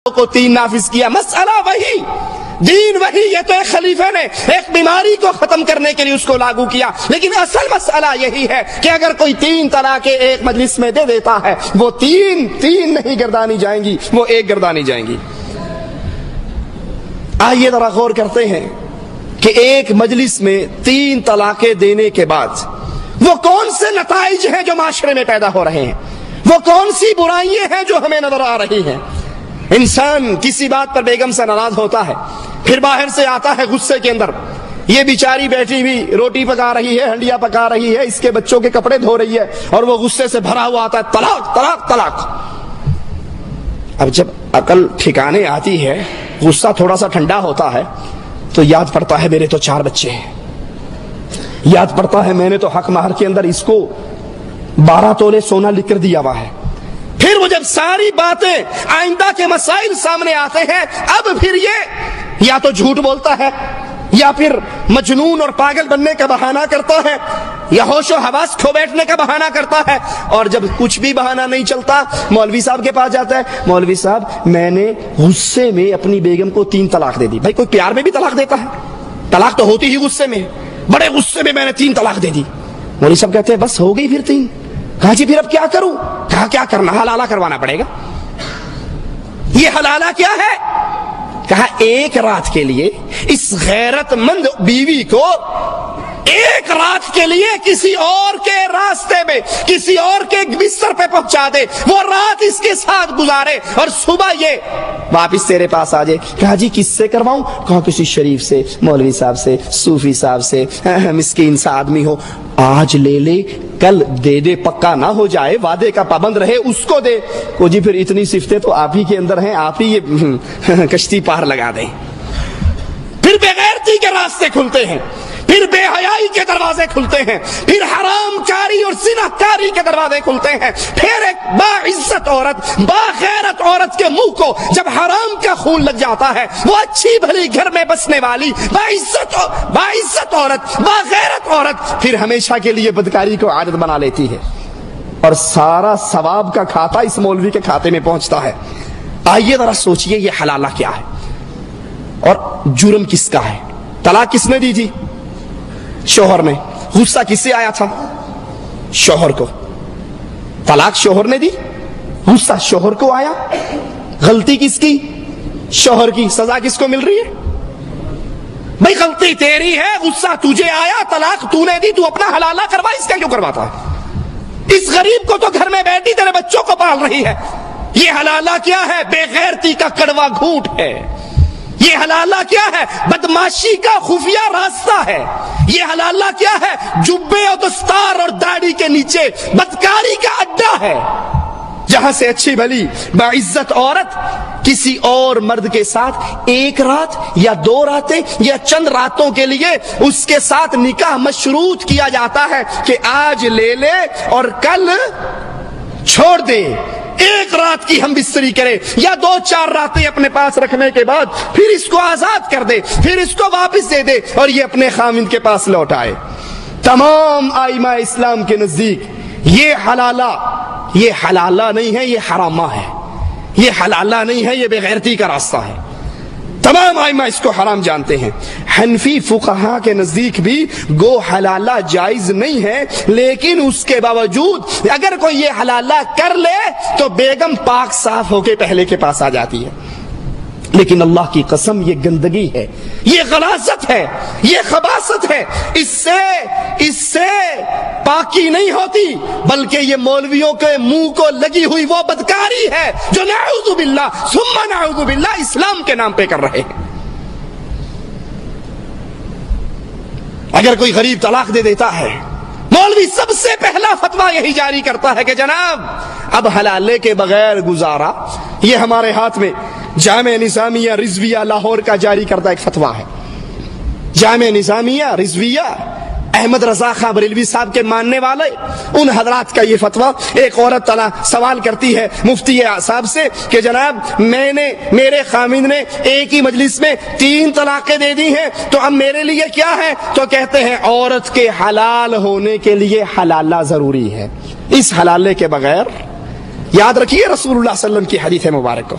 کو 3 نافذ کیا، مسئلہ وہی، دین وہی، یہ تو ایک خلیفے نے ایک بیماری کو ختم کرنے کے لیے اس کو لاگو کیا، لیکن اصل مسئلہ یہی ہے کہ اگر کوئی 3 طلاقیں ایک مجلس میں دے دیتا ہے، وہ تین نہیں گردانی جائیں گی، وہ ایک گردانی جائیں گی۔ آئیے ذرا غور کرتے ہیں کہ ایک مجلس میں 3 طلاقیں دینے کے بعد وہ کون سے نتائج ہیں جو معاشرے میں پیدا ہو رہے ہیں، وہ کون سی برائیاں ہیں جو ہمیں نظر آ رہی ہیں۔ انسان کسی بات پر بیگم سے ناراض ہوتا ہے، پھر باہر سے آتا ہے غصے کے اندر، یہ بیچاری بیٹھی ہوئی روٹی پکا رہی ہے، ہنڈیا پکا رہی ہے، اس کے بچوں کے کپڑے دھو رہی ہے، اور وہ غصے سے بھرا ہوا آتا ہے، طلاق طلاق طلاق۔ اب جب عقل ٹھکانے آتی ہے، غصہ تھوڑا سا ٹھنڈا ہوتا ہے، تو یاد پڑتا ہے میرے تو 4 بچے ہیں، یاد پڑتا ہے میں نے تو حق مہر کے اندر اس کو 12 تولے سونا لکھ کر دیا ہوا ہے۔ پھر وہ جب ساری باتیں آئندہ کے مسائل سامنے آتے ہیں، اب پھر یہ یا تو جھوٹ بولتا ہے، یا پھر مجنون اور پاگل بننے کا بہانہ کرتا ہے، یا ہوش و حواس کھو بیٹھنے کا بہانہ کرتا ہے، اور جب کچھ بھی بہانہ نہیں چلتا مولوی صاحب کے پاس جاتا ہے، مولوی صاحب میں نے غصے میں اپنی بیگم کو 3 طلاق دے دی۔ بھائی کوئی پیار میں بھی طلاق دیتا ہے؟ طلاق تو ہوتی ہی غصے میں، بڑے غصے میں نے 3 طلاق دے دی۔ مولوی صاحب کہتے ہیں بس ہو گئی پھر 3۔ کہا جی پھر اب کیا کروں؟ کہا کیا کرنا، حلالہ کروانا پڑے گا۔ یہ حلالہ کیا ہے؟ کہا ایک رات کے لیے اس غیرت مند بیوی کو ایک رات کے لیے کسی اور کے راستے میں، کسی اور کے بستر پہ پہنچا دے، وہ رات اس کے ساتھ گزارے، اور صبح یہ واپس تیرے پاس آ جائے۔ کہا جی کس سے کرواؤں؟ کہا کسی شریف سے، مولوی صاحب سے، صوفی صاحب سے، مسکین سا آدمی ہو، آج لے لے کل دے دے، پکا نہ ہو جائے، وعدے کا پابند رہے، اس کو دے۔ کو جی پھر اتنی صفتیں تو آپ ہی کے اندر ہیں، آپ ہی یہ کشتی پار لگا دیں۔ پھر بغیرتی کے راستے کھلتے ہیں، پھر بے حیائی کے دروازے کھلتے ہیں، پھر حرام کاری اور زنا کاری کے دروازے کھلتے ہیں۔ پھر ایک باعزت عورت، باغیرت عورت کے منہ کو جب حرام کا خون لگ جاتا ہے، وہ اچھی بھلی گھر میں بسنے والی باعزت عورت، باغیرت عورت پھر ہمیشہ کے لیے بدکاری کو عادت بنا لیتی ہے، اور سارا ثواب کا کھاتا اس مولوی کے کھاتے میں پہنچتا ہے۔ آئیے ذرا سوچئے یہ حلالہ کیا ہے اور جرم کس کا ہے؟ طلاق کس نے دی تھی؟ شوہر نے۔ غصہ کس سے آیا تھا؟ شوہر کو۔ طلاق شوہر نے دی، غصہ شوہر کو آیا۔ غلطی کس کی؟ شوہر کی۔ سزا کس کو مل رہی ہے؟ بھئی غلطی تیری ہے، غصہ تجھے آیا، طلاق تو نے دی، تو اپنا حلالہ کروا، اس کا کیوں کرواتا ہے؟ اس غریب کو تو گھر میں بیٹھی تیرے بچوں کو پال رہی ہے۔ یہ حلالہ کیا ہے؟ بے غیرتی کا کڑوا گھونٹ ہے۔ یہ حلالہ کیا ہے؟ بدماشی کا خفیہ راستہ ہے۔ یہ حلالہ کیا ہے؟ جبے اور دستار اور داڑھی کے نیچے بدکاری کا اڈا ہے، جہاں سے اچھی بھلی باعزت عورت کسی اور مرد کے ساتھ ایک رات یا 2 راتیں یا چند راتوں کے لیے اس کے ساتھ نکاح مشروط کیا جاتا ہے کہ آج لے لے اور کل چھوڑ دے۔ ایک رات کی ہم بستری کرے، یا 2-4 راتیں اپنے پاس رکھنے کے بعد پھر اس کو آزاد کر دے، پھر اس کو واپس دے دے، اور یہ اپنے خاوند کے پاس لوٹ آئے۔ تمام ائمہ اسلام کے نزدیک یہ حلالہ نہیں ہے، یہ حرامہ ہے۔ یہ حلالہ نہیں ہے، یہ بے غیرتی کا راستہ ہے۔ تمام ائمہ اس کو حرام جانتے ہیں۔ حنفی فقہا کے نزدیک بھی گو حلالہ جائز نہیں ہے، لیکن اس کے باوجود اگر کوئی یہ حلالہ کر لے تو بیگم پاک صاف ہو کے پہلے کے پاس آ جاتی ہے۔ لیکن اللہ کی قسم یہ گندگی ہے، یہ غلاظت ہے، یہ خباثت ہے، اس سے پاکی نہیں ہوتی، بلکہ یہ مولویوں کے منہ کو لگی ہوئی وہ بدکاری ہے جو نعوذ باللہ ثم نعوذ باللہ اسلام کے نام پہ کر رہے ہیں۔ اگر کوئی غریب طلاق دے دیتا ہے، مولوی سب سے پہلا فتویٰ یہی جاری کرتا ہے کہ جناب اب حلالے کے بغیر گزارا۔ یہ ہمارے ہاتھ میں جامع نظامیہ رضویہ لاہور کا جاری کردہ ایک فتویٰ ہے۔ جامع نظامیہ رضویہ احمد رضا خان بریلوی صاحب کے ماننے والے ان حضرات کا یہ فتویٰ۔ ایک عورت سوال کرتی ہے مفتی صاحب سے کہ جناب میرے خاوند نے ایک ہی مجلس میں 3 طلاقیں دے دی ہیں، تو اب میرے لیے کیا ہے؟ تو کہتے ہیں عورت کے حلال ہونے کے لیے حلالہ ضروری ہے، اس حلالے کے بغیر یاد رکھیے رسول اللہ صلی اللہ علیہ وسلم کی حدیث مبارک کو،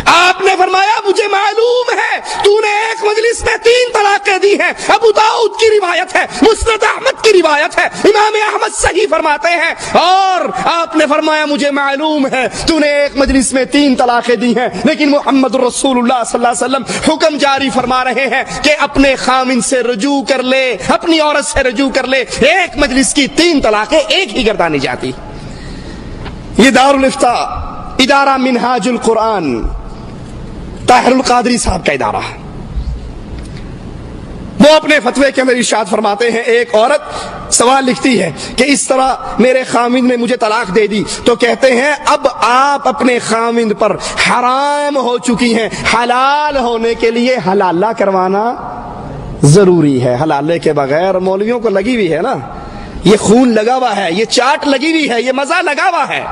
آپ نے فرمایا مجھے معلوم ہے تو نے ایک مجلس میں 3 طلاقیں دی ہیں. ابو داؤد کی روایت ہے, مسند احمد کی روایت ہے, امام احمد صحیح فرماتے ہیں. اور آپ نے فرمایا مجھے معلوم ہے تو نے ایک مجلس میں 3 طلاقیں دی ہیں, لیکن محمد رسول اللہ صلی اللہ علیہ وسلم حکم جاری فرما رہے ہیں کہ اپنے خامن سے رجوع کر لے, اپنی عورت سے رجوع کر لے. ایک مجلس کی 3 طلاقیں ایک ہی گردانی جاتی. یہ دارالافتاء ادارہ منہاج القرآن طاہر القادری صاحب کا ادارہ, وہ اپنے فتوے کے اندر ارشاد فرماتے ہیں ایک عورت سوال لکھتی ہے کہ اس طرح میرے خامند نے مجھے طلاق دے دی, تو کہتے ہیں اب آپ اپنے خامند پر حرام ہو چکی ہیں, حلال ہونے کے لیے حلالہ کروانا ضروری ہے. حلالے کے بغیر مولویوں کو لگی ہوئی ہے نا, یہ خون لگا ہوا ہے, یہ چاٹ لگی ہوئی ہے, یہ مزہ لگا ہوا ہے.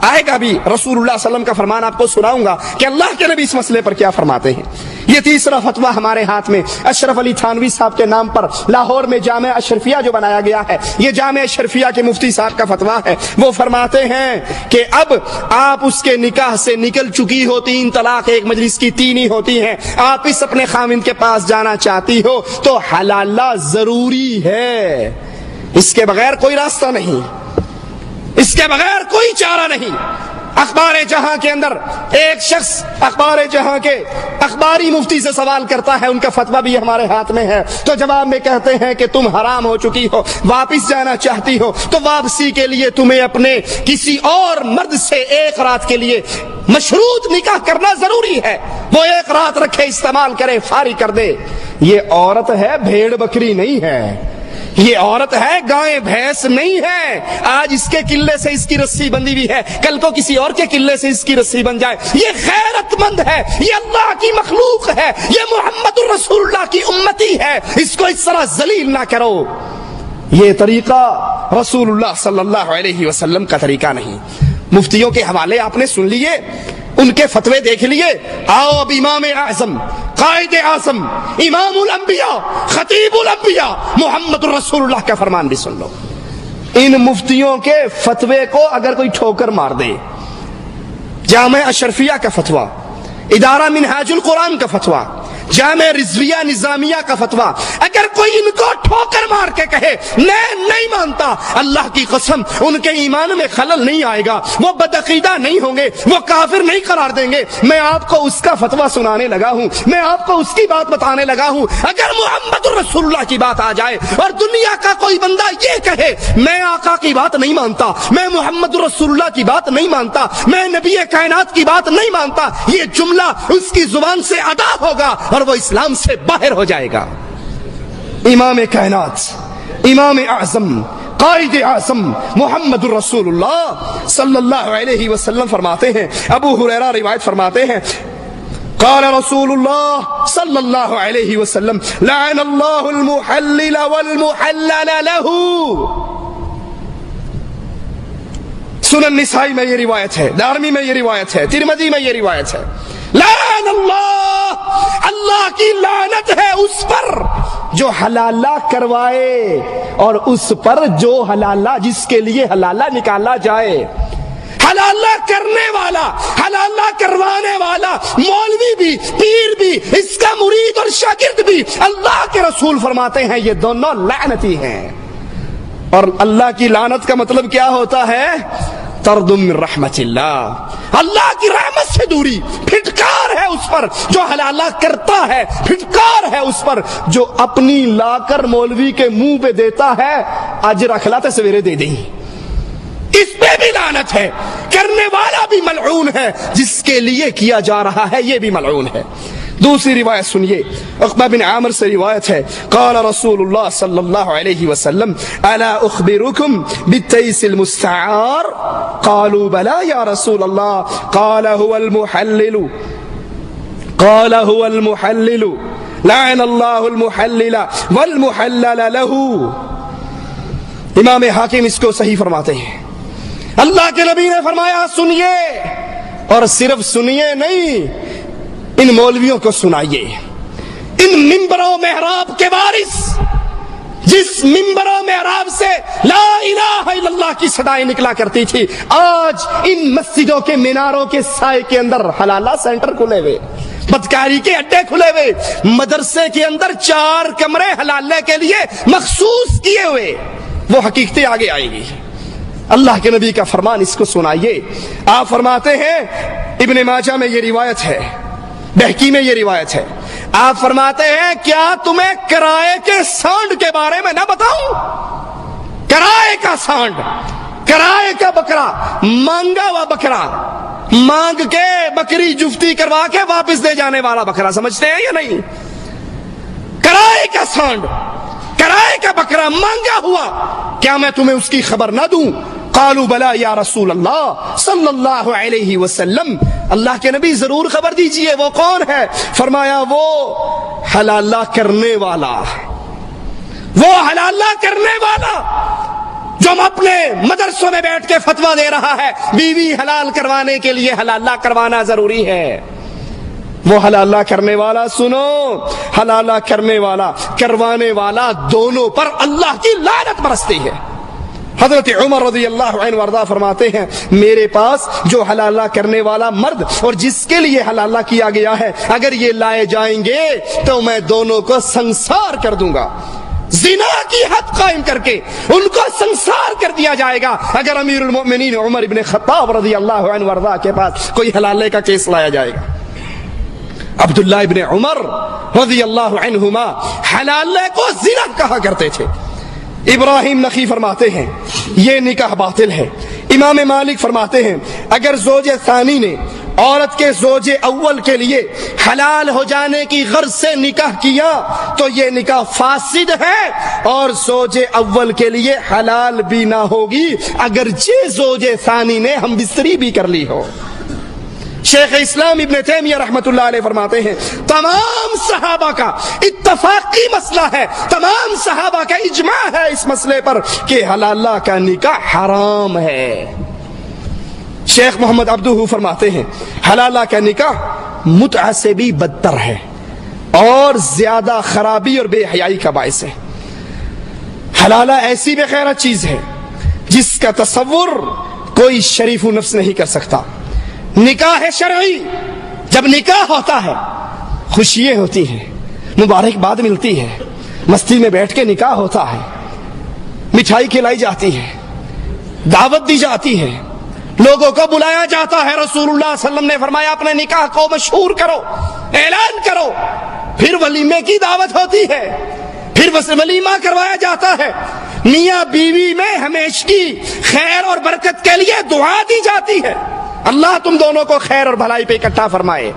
آئے گا بھی رسول اللہ صلی اللہ علیہ وسلم کا فرمان آپ کو سناؤں گا کہ اللہ کے نبی اس مسئلے پر کیا فرماتے ہیں. یہ تیسرا فتویٰ ہمارے ہاتھ میں اشرف علی تھانوی صاحب کے نام پر لاہور میں جامعہ اشرفیہ جو بنایا گیا ہے, یہ جامعہ اشرفیہ کے مفتی صاحب کا فتویٰ ہے. وہ فرماتے ہیں کہ اب آپ اس کے نکاح سے نکل چکی ہو, 3 طلاق ایک مجلس کی 3 ہی ہوتی ہیں, آپ اس اپنے خامند کے پاس جانا چاہتی ہو تو حلالہ ضروری ہے, اس کے بغیر کوئی راستہ نہیں, اس کے بغیر کوئی چارہ نہیں. اخبار جہاں کے اندر ایک شخص اخبار جہاں کے اخباری مفتی سے سوال کرتا ہے, ان کا فتویٰ بھی ہمارے ہاتھ میں ہے, تو جواب میں کہتے ہیں کہ تم حرام ہو چکی ہو, واپس جانا چاہتی ہو تو واپسی کے لیے تمہیں اپنے کسی اور مرد سے 1 رات کے لیے مشروط نکاح کرنا ضروری ہے. وہ 1 رات رکھے, استعمال کرے, فارغ کر دے. یہ عورت ہے, بھیڑ بکری نہیں ہے, یہ عورت ہے, گائے بھینس نہیں ہے. آج اس کے قلعے سے اس کی رسی بندی ہوئی ہے, کل کو کسی اور کے قلعے سے اس کی رسی بن جائے. یہ غیرت مند ہے, یہ اللہ کی مخلوق ہے, یہ محمد الرسول اللہ کی امتی ہے, اس کو اس طرح ذلیل نہ کرو. یہ طریقہ رسول اللہ صلی اللہ علیہ وسلم کا طریقہ نہیں. مفتیوں کے حوالے آپ نے سن لیے, ان کے فتوے دیکھ لیے. آؤ اب امام اعظم, قائد اعظم, امام الانبیاء, خطیب الانبیاء محمد الرسول اللہ کا فرمان بھی سن لو. ان مفتیوں کے فتوے کو اگر کوئی ٹھوکر مار دے, جامعہ اشرفیہ کا فتویٰ, ادارہ منہاج القرآن کا فتویٰ, جامعہ رضویہ نظامیہ کا فتویٰ, اگر کوئی ان کو ٹھوکر مار کے کہے میں نہیں مانتا, اللہ کی قسم ان کے ایمان میں خلل نہیں آئے گا, وہ بدعقیدہ نہیں ہوں گے, وہ کافر نہیں قرار دیں گے. میں آپ کو اس کا فتویٰ سنانے لگا ہوں, میں آپ کو اس کی بات بتانے لگا ہوں. اگر محمد الرسول اللہ کی بات آ جائے اور دنیا کا کوئی بندہ یہ کہے میں آقا کی بات نہیں مانتا, میں محمد الرسول اللہ کی بات نہیں مانتا, میں نبی کائنات کی بات نہیں مانتا, یہ جملہ اس کی زبان سے ادا ہوگا اور وہ اسلام سے باہر ہو جائے گا. امام کائنات, امام اعظم, قائد اعظم محمد الرسول اللہ صلی اللہ علیہ وسلم فرماتے ہیں, ابو ہریرہ روایت فرماتے ہیں, قال رسول اللہ صلی اللہ علیہ وسلم لعن اللہ المحلل والمحلل له. سنن نسائی میں یہ روایت ہے, دارمی میں یہ روایت ہے, ترمذی میں یہ روایت ہے. لعن اللہ, اللہ کی لعنت ہے اس پر جو حلالہ کروائے اور اس پر جو حلالہ, جس کے لیے حلالہ نکالا جائے. حلالہ کرنے والا, حلالہ کروانے والا, مولوی بھی, پیر بھی, اس کا مرید اور شاگرد بھی, اللہ کے رسول فرماتے ہیں یہ دونوں لعنتی ہیں. اور اللہ کی لعنت کا مطلب کیا ہوتا ہے؟ طرد من رحمت اللہ, اللہ کی رحمت سے دوری. پھٹکار ہے اس پر جو حلالہ کرتا ہے, پھٹکار ہے اس پر جو اپنی لا کر مولوی کے منہ پہ دیتا ہے, اجر اخلاتے سویرے دے دیں. اس پہ بھی لعنت ہے. کرنے والا بھی ملعون ہے, جس کے لیے کیا جا رہا ہے یہ بھی ملعون ہے. دوسری روایت سنیے, عقبہ بن عامر سے روایت ہے, قال رسول اللہ صلی اللہ علیہ وسلم الا اخبرکم بالتیس المستعار, قالوا بلا یا رسول اللہ, قال هو المحلل, قال هو المحلل, لعن اللہ المحلل والمحلل له. امام حاکم اس کو صحیح فرماتے ہیں. اللہ کے نبی نے فرمایا سنیے, اور صرف سنیے نہیں, ان مولویوں کو سنائیے, ان منبر و محراب کے وارث جس ممبروں میں عرب سے لا الہ الا اللہ کی صدائیں نکلا کرتی تھی، آج ان مسجدوں کے میناروں کے سائے کے اندر حلالہ سینٹر کھلے ہوئے، بدکاری کے اڈے کھلے ہوئے، مدرسے کے اندر 4 کمرے حلالے کے لیے مخصوص کیے ہوئے، وہ حقیقتیں آگے آئیں گی۔ اللہ کے نبی کا فرمان اس کو سنائیے۔ آپ فرماتے ہیں، ابن ماجہ میں یہ روایت ہے، بہقی میں یہ روایت ہے، آپ فرماتے ہیں کیا تمہیں کرائے کے سانڈ کے بارے میں نہ بتاؤں؟ کرائے کا سانڈ، کرائے کا بکرا، مانگا ہوا بکرا، مانگ کے بکری جفتی کروا کے واپس دے جانے والا بکرا، سمجھتے ہیں یا نہیں؟ کرائے کا سانڈ، کرائے کا بکرا مانگا ہوا، کیا میں تمہیں اس کی خبر نہ دوں؟ قالوا بلا یا رسول اللہ صلی اللہ علیہ وسلم، اللہ کے نبی ضرور خبر دیجئے، وہ کون ہے؟ فرمایا وہ حلالہ کرنے والا، وہ حلالہ کرنے والا جو اپنے مدرسوں میں بیٹھ کے فتویٰ دے رہا ہے بیوی حلال کروانے کے لیے حلالہ کروانا ضروری ہے، وہ حلالہ کرنے والا، سنو، حلالہ کرنے والا، کروانے والا، دونوں پر اللہ کی لعنت برستی ہے۔ حضرت عمر رضی اللہ عنہ وارضہ فرماتے ہیں میرے پاس جو حلالہ کرنے والا مرد اور جس کے لیے حلالہ کیا گیا ہے اگر یہ لائے جائیں گے تو میں دونوں کو سنسار کر دوں گا، زنا کی حد قائم کر کے ان کو سنسار کر دیا جائے گا اگر امیر المؤمنین عمر ابن خطاب رضی اللہ عنہ وارضہ کے پاس کوئی حلالے کا کیس لایا جائے گا۔ عبداللہ ابن عمر رضی اللہ عنہما حلالے کو زنا کہا کرتے تھے۔ ابراہیم نخی فرماتے ہیں یہ نکاح باطل ہے۔ امام مالک فرماتے ہیں اگر زوج ثانی نے عورت کے زوج اول کے لیے حلال ہو جانے کی غرض سے نکاح کیا تو یہ نکاح فاسد ہے اور زوج اول کے لیے حلال بھی نہ ہوگی اگرچہ زوج ثانی نے ہم بستری بھی کر لی ہو۔ شیخ اسلام ابن تیمیہ رحمت اللہ علیہ فرماتے ہیں تمام صحابہ کا اتفاقی مسئلہ ہے، تمام صحابہ کا اجماع ہے اس مسئلے پر کہ حلالہ کا نکاح حرام ہے۔ شیخ محمد عبدہ فرماتے ہیں حلالہ کا نکاح متعہ سے بھی بدتر ہے اور زیادہ خرابی اور بے حیائی کا باعث ہے۔ حلالہ ایسی بے غیرت چیز ہے جس کا تصور کوئی شریف و نفس نہیں کر سکتا۔ نکاح شرعی، جب نکاح ہوتا ہے خوشیاں ہوتی ہیں، مبارکباد ملتی ہے، مستی میں بیٹھ کے نکاح ہوتا ہے، مٹھائی کھلائی جاتی ہے، دعوت دی جاتی ہے، لوگوں کو بلایا جاتا ہے۔ رسول اللہ صلی اللہ علیہ وسلم نے فرمایا اپنے نکاح کو مشہور کرو، اعلان کرو، پھر ولیمے کی دعوت ہوتی ہے، پھر ولیمہ کروایا جاتا ہے، میاں بیوی میں ہمیشگی خیر اور برکت کے لیے دعا دی جاتی ہے، اللہ تم دونوں کو خیر اور بھلائی پہ اکٹھا فرمائے۔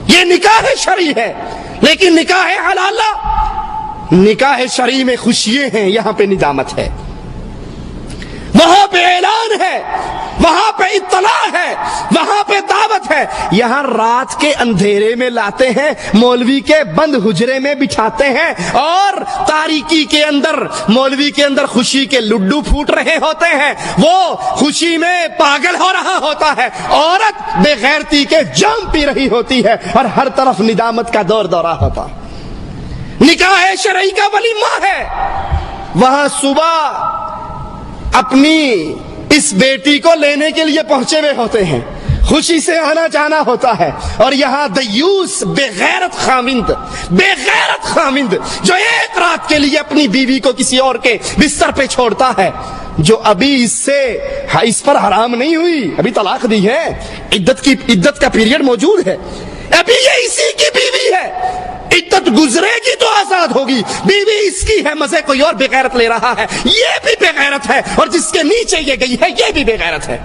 یہ نکاح شرعی ہے، لیکن نکاح حلالہ، نکاح شرعی میں خوشیاں ہیں، یہاں پہ ندامت ہے، وہاں پہ اعلان ہے، وہاں پہ اطلاع ہے، وہاں پہ دعوت ہے۔ یہاں رات کے اندھیرے میں لاتے ہیں، مولوی کے بند حجرے میں بٹھاتے ہیں اور تاریکی کے اندر مولوی کے اندر خوشی کے لڈو پھوٹ رہے ہوتے ہیں، وہ خوشی میں پاگل ہو رہا ہوتا ہے، عورت بے غیرتی کے جام پی رہی ہوتی ہے اور ہر طرف ندامت کا دور دورہ ہوتا۔ نکاح شرعی کا ولیمہ ہے، وہاں صبح اپنی اس بیٹی کو لینے کے لیے پہنچے ہوئے ہوتے ہیں، خوشی سے آنا جانا ہوتا ہے، اور یہاں دیوس بے غیرت خامند جو ایک رات کے لیے اپنی بیوی کو کسی اور کے بستر پہ چھوڑتا ہے، جو ابھی اس پر حرام نہیں ہوئی، ابھی طلاق دی ہے، عدت کا پیریڈ موجود ہے، ابھی یہ اسی کی بیوی ہے، عدت گزرے گی تو آزاد ہوگی، بیوی اس کی ہے، مزے کوئی اور بے غیرت لے رہا ہے، یہ بھی بے غیرت ہے، اور جس کے نیچے یہ گئی ہے یہ بھی بے غیرت ہے۔